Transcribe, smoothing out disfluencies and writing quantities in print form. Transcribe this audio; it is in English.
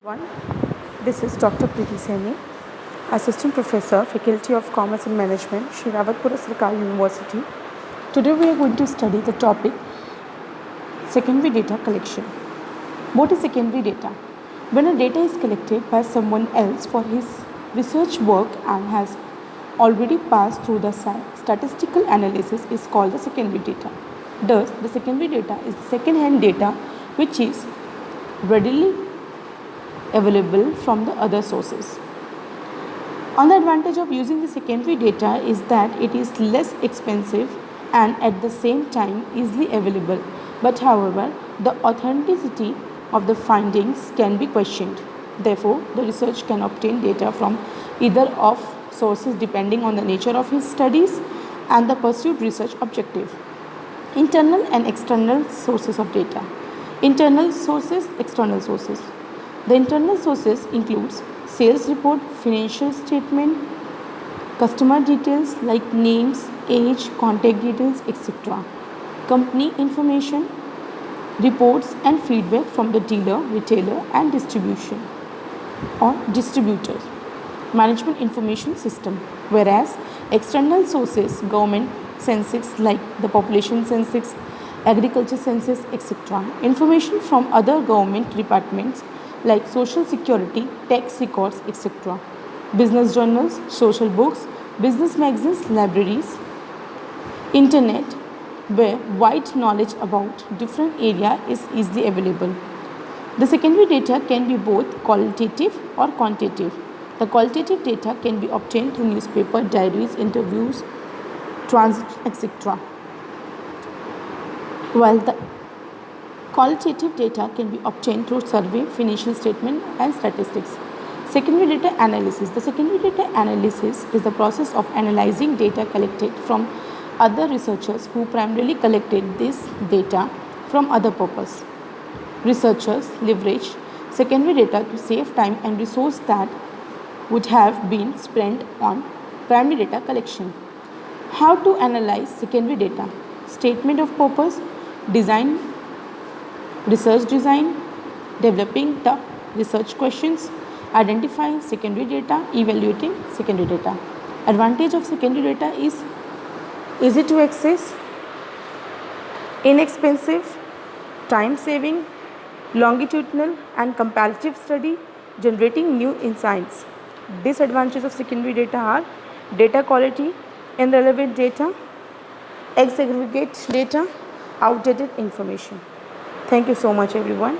One, this is Dr. Preeti Saini, Assistant Professor, Faculty of Commerce and Management, Shri Rawatpura Sarkari University. Today we are going to study the topic secondary data collection. What is secondary data? When a data is collected by someone else for his research work and has already passed through the statistical analysis is called the secondary data. Thus, the secondary data is second-hand data which is readily available from the other sources. One advantage of using the secondary data is that it is less expensive and at the same time easily available. But however, the authenticity of the findings can be questioned. Therefore, the researcher can obtain data from either of sources depending on the nature of his studies and the pursued research objective. Internal and external sources of data. Internal sources, external sources. The internal sources includes sales report, financial statement, customer details like names, age, contact details, etc. Company information, reports and feedback from the dealer, retailer and distribution or distributors. Management information system. Whereas external sources, government census like the population census, agriculture census, etc. Information from other government departments like social security, tax records, etc. Business journals, social books, business magazines, libraries, internet, where wide knowledge about different area is easily available. The secondary data can be both qualitative or quantitative. The qualitative data can be obtained through newspaper, diaries, interviews, transcripts, etc. While the qualitative data can be obtained through survey, financial statement and statistics. Secondary data analysis. The secondary data analysis is the process of analyzing data collected from other researchers who primarily collected this data from other purpose. Researchers leverage secondary data to save time and resource that would have been spent on primary data collection. How to analyze secondary data? Statement of purpose, design, research design, developing the research questions, identifying secondary data, evaluating secondary data. Advantage of secondary data is easy to access, inexpensive, time saving, longitudinal and comparative study, generating new insights. Disadvantages of secondary data are data quality, irrelevant data, exaggregate data, outdated information. Thank you so much everyone.